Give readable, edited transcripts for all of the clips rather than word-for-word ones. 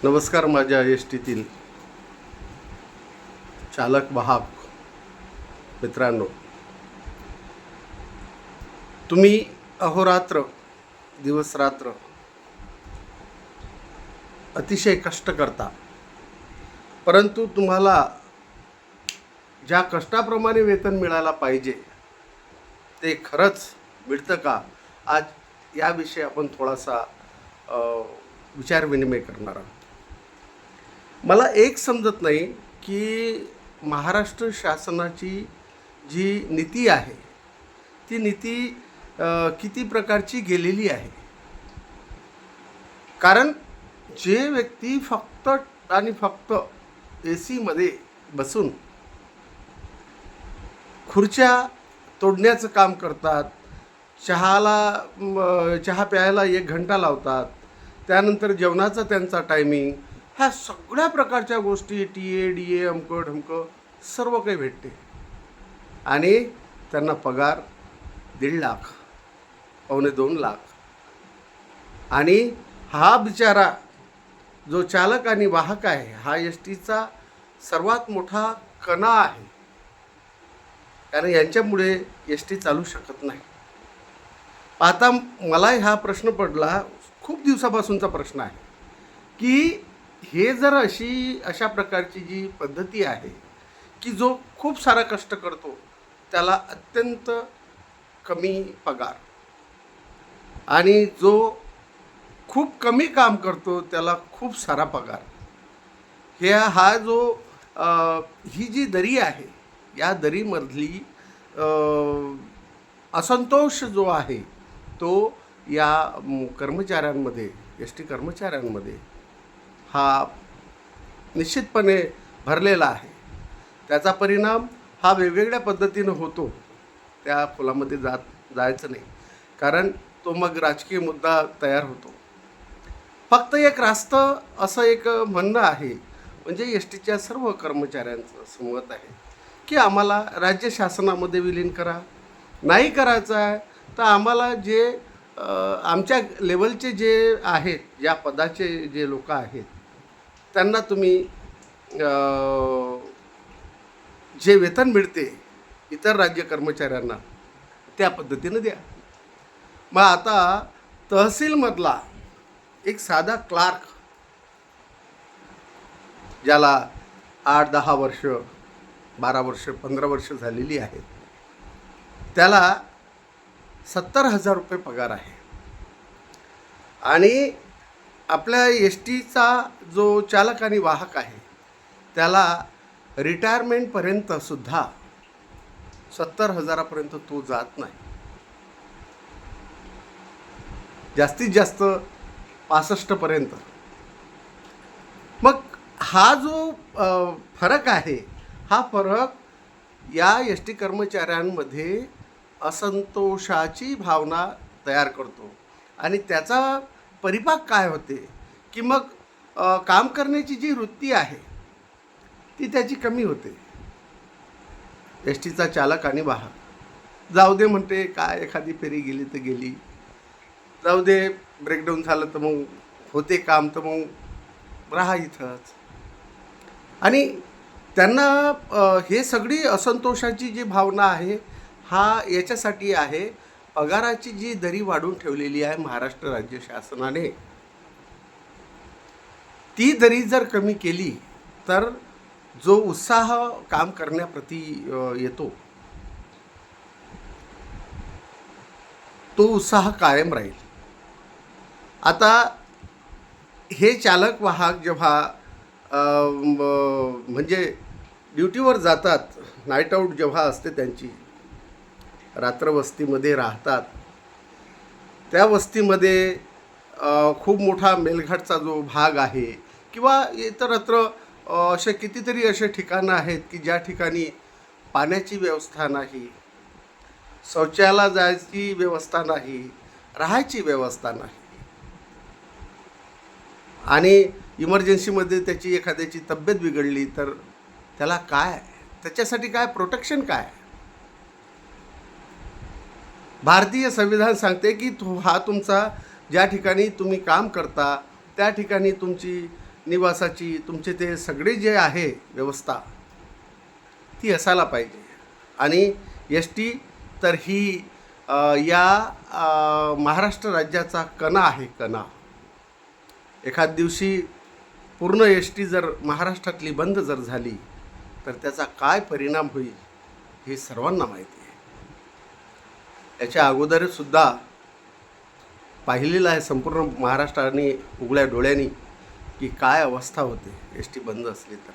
नमस्कार माझ्या एस टीतील चालक वाहक मित्रांनो, तुम्ही अहोरात्र दिवस रात्र अतिशय कष्ट करता, परंतु तुम्हाला ज्या कष्टाप्रमाणे वेतन मिळायला पाहिजे ते खरंच मिळतं का? आज याविषयी आपण थोडासा विचारविनिमय करणार आहोत. मला एक समजत नाही की महाराष्ट्र शासनाची जी नीती आहे ती नीती किती प्रकारची गेलेली आहे. कारण जे व्यक्ती फक्त आणि फक्त ए सीमध्ये बसून खुर्च्या तोडण्याचं काम करतात, चहा प्यायला 1 घंटा लावतात, त्यानंतर जेवणाचा त्यांचा टायमिंग, ह्या सगळ्या प्रकारच्या गोष्टी टी ए डी ए अमकं ढमकं सर्व काही भेटते आणि त्यांना पगार 1.5 लाख, 1.25 लाख. आणि हा बिचारा जो चालक आणि वाहक आहे हा एस टीचा सर्वात मोठा कणा आहे. कारण यांच्यामुळे एस टी चालू शकत नाही. आता मला हा प्रश्न पडला, खूप दिवसापासूनचा प्रश्न आहे की हे जर अशा प्रकारची जी पद्धती आहे की जो खूप सारा कष्ट करतो त्याला अत्यंत कमी पगार आणि जो खूप कमी काम करतो त्याला खूप सारा पगार, हा जो ही जी दरी आहे या दरीमधली असंतोष जो आहे तो या कर्मचाऱ्यांमध्ये, एस टी कर्मचाऱ्यांमध्ये हा निश्चितपणे भरलेला आहे. त्याचा परिणाम हा वेगवेगळ्या पद्धतीनं होतो. त्या खोलामध्ये जायचं नाही, कारण तो मग राजकीय मुद्दा तयार होतो. फक्त एक रास्त असं एक म्हणणं आहे, म्हणजे एस टीच्या सर्व कर्मचाऱ्यांचं समत आहे की आम्हाला राज्य शासनामध्ये विलीन करा. नाही करायचं आहे तर आम्हाला जे आमच्या लेवलचे जे आहेत, ज्या पदाचे जे लोक आहेत त्यांना तुम्ही जे वेतन मिळते इतर राज्य कर्मचाऱ्यांना त्या पद्धतीनं द्या. मग आता तहसीलमधला एक साधा क्लार्क, ज्याला 8-10 वर्ष, 12 वर्ष, 15 वर्ष झालेली आहेत, त्याला 70,000 रुपये पगार आहे. आणि आपल्या एस टीचा जो चालक आणि वाहक आहे त्याला रिटायरमेंटपर्यंत सुद्धा 70,000पर्यंत तो जात नाही. जास्तीत जास्त 65पर्यंत. मग हा जो फरक आहे हा फरक या एस टी कर्मचाऱ्यांमध्ये असंतोषाची भावना तयार करतो आणि त्याचा परिपाक काय होते की मग काम करण्याची जी वृत्ती आहे ती त्याची कमी होते. एस टीचा चालक आणि वाहक जाऊ दे म्हणते, काय एखादी फेरी गेली तर गेली, जाऊ दे ब्रेकडाऊन झालं तर मग होते काम तर मग राहा इथंच. आणि त्यांना हे सगळी असंतोषाची जी भावना आहे हा याच्यासाठी आहे, पगाराची जी दरी वाढवून ठेवलेली आहे महाराष्ट्र राज्य शासनाने, ती दरी जर कमी केली तर जो उत्साह काम करण्याप्रती येतो तो उत्साह कायम राहील. आता हे चालक वाहक जेव्हा म्हणजे ड्युटीवर जातात, नाईट आऊट जेव्हा असते त्यांची, रात्र वस्तीमध्ये राहतात, त्या वस्तीमध्ये खूप मोठा मेलघाटचा जो भाग आहे किंवा इतरत्र असे कितीतरी असे ठिकाणं आहेत की ज्या ठिकाणी पाण्याची व्यवस्था नाही, शौचालयाला जायची व्यवस्था नाही, राहायची व्यवस्था नाही. आणि इमर्जन्सीमध्ये त्याची एखाद्याची तब्येत बिघडली तर त्याला काय, त्याच्यासाठी काय प्रोटेक्शन काय? भारतीय संविधान सांगते की हा तुमचा ज्या ठिकाणी तुम्ही काम करता त्या ठिकाणी तुमची निवासाची तुमचे ते सगळे जे आहे व्यवस्था ती असायला पाहिजे. आणि एस टी तर ही या महाराष्ट्र राज्याचा कणा आहे, कणा. एखाद दिवशी पूर्ण एस टी जर महाराष्ट्रातली बंद जर झाली तर त्याचा काय परिणाम होईल हे सर्वांना माहिती आहे. याच्या अगोदरसुद्धा पाहिलेलं आहे संपूर्ण महाराष्ट्राने उघड्या डोळ्यांनी की काय अवस्था होते एस टी बंद असली तर.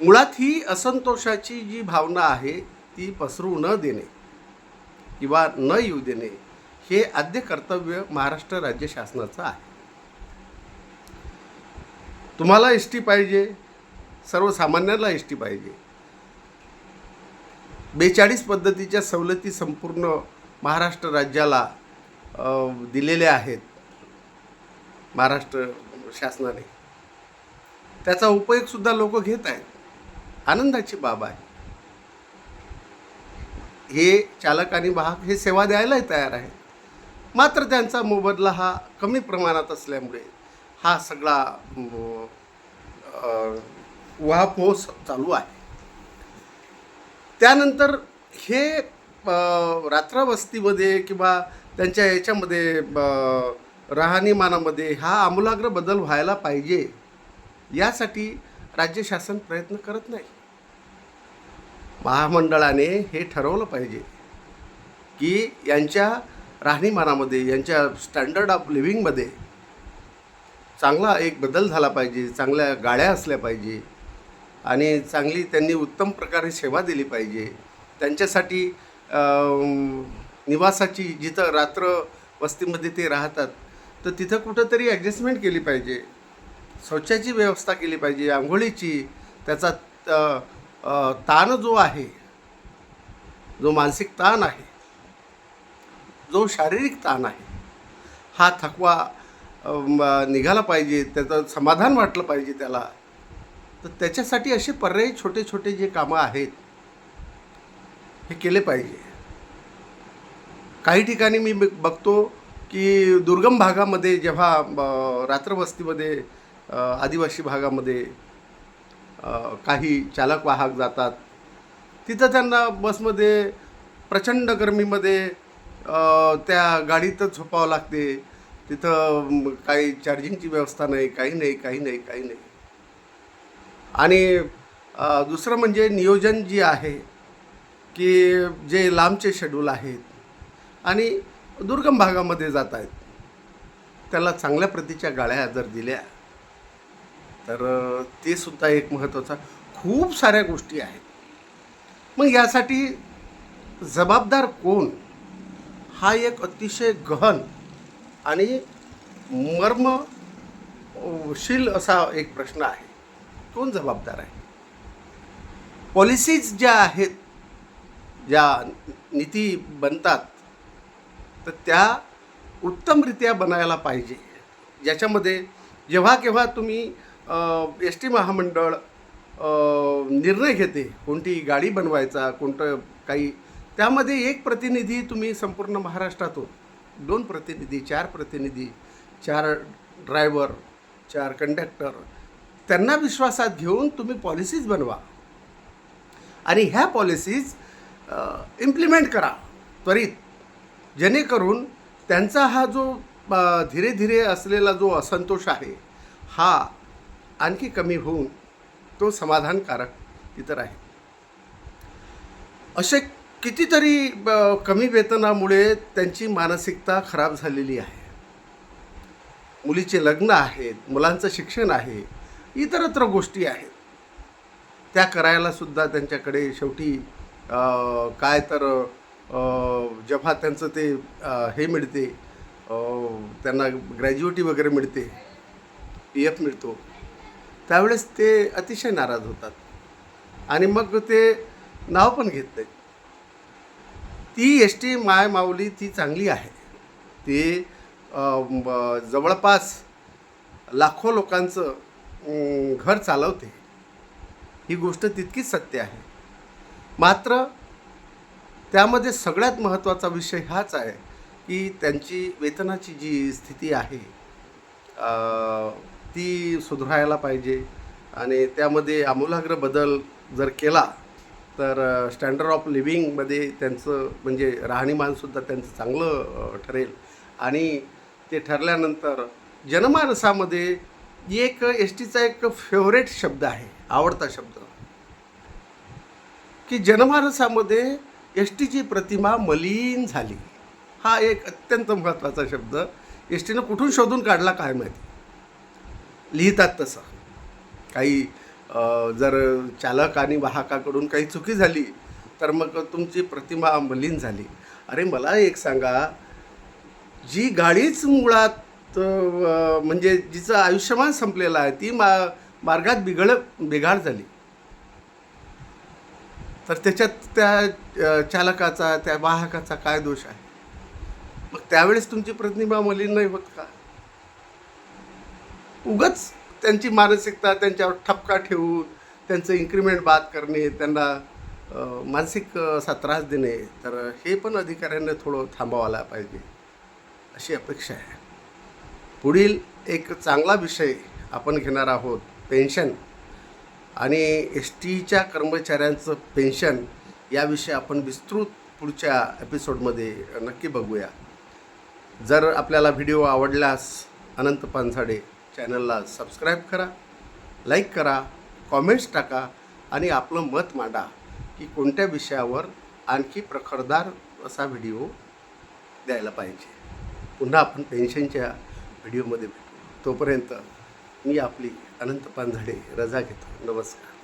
मुळात ही असंतोषाची जी भावना आहे ती पसरू न देणे किंवा न येऊ देणे हे आद्य कर्तव्य महाराष्ट्र राज्य शासनाचं आहे. तुम्हाला एस टी पाहिजे, सर्वसामान्याला एस टी पाहिजे. 42 पद्धतीच्या सवलती संपूर्ण महाराष्ट्र राज्याला दिलेल्या आहेत महाराष्ट्र शासनाने. त्याचा उपयोगसुद्धा लोक घेत आहेत, आनंदाची बाब आहे. हे चालक आणि वाहक हे सेवा द्यायलाही तयार आहेत, मात्र त्यांचा मोबदला हा कमी प्रमाणात असल्यामुळे हा सगळा उहापोह चालू आहे. त्यानंतर हे रात्रवस्तीमध्ये किंवा त्यांच्या याच्यामध्ये राहणीमानामध्ये हा आमूलाग्र बदल व्हायला पाहिजे, यासाठी राज्य शासन प्रयत्न करत नाही. महामंडळाने हे ठरवलं पाहिजे की यांच्या राहणीमानामध्ये, यांच्या स्टँडर्ड ऑफ लिव्हिंगमध्ये चांगला एक बदल झाला पाहिजे, चांगल्या गाड्या असल्या पाहिजे आणि चांगली त्यांनी उत्तम प्रकारे सेवा दिली पाहिजे. त्यांच्यासाठी निवासाची, जिथं रात्र वस्तीमध्ये ते राहतात तर तिथं कुठंतरी ॲडजस्टमेंट केली पाहिजे, शौचाची व्यवस्था केली पाहिजे, आंघोळीची. त्याचा ताण जो आहे, जो मानसिक ताण आहे, जो शारीरिक ताण आहे, हा थकवा निघाला पाहिजे, त्याचं समाधान वाटलं पाहिजे त्याला. तर त्याच्यासाठी असे पर्यायी छोटे छोटे जे कामं आहेत हे केले पाहिजे. काही ठिकाणी मी बघतो की दुर्गम भागामध्ये जेव्हा रात्रवस्तीमध्ये आदिवासी भागामध्ये काही चालक वाहक जातात, तिथं त्यांना बसमध्ये प्रचंड गरमीमध्ये त्या गाडीतच झोपावं लागते. तिथं काही चार्जिंगची व्यवस्था नाही, काही नाही. आणि दुसरं म्हणजे नियोजन जी आहे की जे लांबचे शेड्यूल आहेत आणि दुर्गम भागामध्ये जात आहेत, त्याला चांगल्या प्रतीच्या गाड्या जर दिल्या तर ते सुद्धा एक महत्त्वाचा. खूप साऱ्या गोष्टी आहेत. मग यासाठी जबाबदार कोण, हा एक अतिशय गहन आणि मर्मशील असा एक प्रश्न आहे. कोण जबाबदार आहे? पॉलिसीज ज्या आहेत, ज्या नीती बनतात, तर त्या उत्तमरित्या बनायला पाहिजे, ज्याच्यामध्ये जेव्हा केव्हा तुम्ही एस टी महामंडळ निर्णय घेते कोणती गाडी बनवायचा, कोणतं काही, त्यामध्ये एक प्रतिनिधी तुम्ही संपूर्ण महाराष्ट्रातून, 2 प्रतिनिधी, 4 प्रतिनिधी, 4 ड्रायव्हर, 4 कंडक्टर, त्यांना विश्वासात घेऊन तुम्ही पॉलिसीज बनवा आणि ह्या पॉलिसीज इम्प्लिमेंट करा त्वरित, जेणेकरून त्यांचा हा जो धीरे धीरे असलेला जो असंतोष आहे हा आणखी कमी होऊन तो समाधानकारक तिथं राहील. असे कितीतरी कमी वेतनामुळे त्यांची मानसिकता खराब झालेली आहे. मुलीचे लग्न आहेत, मुलांचं शिक्षण आहे, इतरत्र गोष्टी आहेत, त्या करायला सुद्धा त्यांच्याकडे शेवटी काय तर जेव्हा त्यांचं ते हे मिळते, त्यांना ग्रॅज्युएटी वगैरे मिळते, PF मिळतो, त्यावेळेस ते अतिशय नाराज होतात आणि मग ते नाव पण घेत नाहीत. ती एस टी माय माऊली ती चांगली आहे, ती जवळपास लाखो लोकांचं घर चालवते, ही गोष्ट तितकीच सत्य आहे. मात्र त्यामध्ये सगळ्यात महत्त्वाचा विषय हाच आहे की त्यांची वेतनाची जी स्थिती आहे ती सुधारायला पाहिजे आणि त्यामध्ये आमूलाग्र बदल जर केला तर स्टँडर्ड ऑफ लिव्हिंगमध्ये त्यांचं म्हणजे राहणीमानसुद्धा त्यांचं चांगलं ठरेल. आणि ते ठरल्यानंतर जनमानसामध्ये एक एस टीचा एक फेवरेट शब्द आहे, आवडता शब्द, की जनमानसामध्ये एस टीची प्रतिमा मलिन झाली. हा एक अत्यंत महत्त्वाचा शब्द एस टीनं कुठून शोधून काढला काय माहिती. लिहितात तसं काही जर चालक आणि वाहकाकडून काही चुकी झाली तर मग तुमची प्रतिमा मलिन झाली. अरे मला एक सांगा, जी गाडीच मुळात म्हणजे जिचं आयुष्यमान संपलेलं आहे ती मार्गात बिघाड झाली तर त्याच्यात त्या चालकाचा त्या वाहकाचा काय दोष आहे? मग त्यावेळेस तुमची प्रतिमा मलिन नाही होत का? उगाच त्यांची मानसिकता त्यांच्यावर ठपका ठेवून त्यांचं इन्क्रिमेंट बाद करणे, त्यांना मानसिक असा त्रास देणे, तर हे पण अधिकाऱ्यांना थोडं थांबवायला पाहिजे अशी अपेक्षा आहे. पुढील एक चांगला विषय आपण घेणार आहोत, पेन्शन आणि एस टीच्या कर्मचाऱ्यांचं पेन्शन याविषयी आपण विस्तृत पुढच्या एपिसोडमध्ये नक्की बघूया. जर आपल्याला व्हिडिओ आवडल्यास अनंत पानझाडे चॅनलला सबस्क्राईब करा, लाईक करा, कॉमेंट्स टाका आणि आपलं मत मांडा की कोणत्या विषयावर आणखी प्रखरदार असा व्हिडिओ द्यायला पाहिजे. पुन्हा आपण पेन्शनच्या व्हिडिओमध्ये भेटू. तोपर्यंत मी आपली अनंत पानझाडे रजा घेतो. नमस्कार.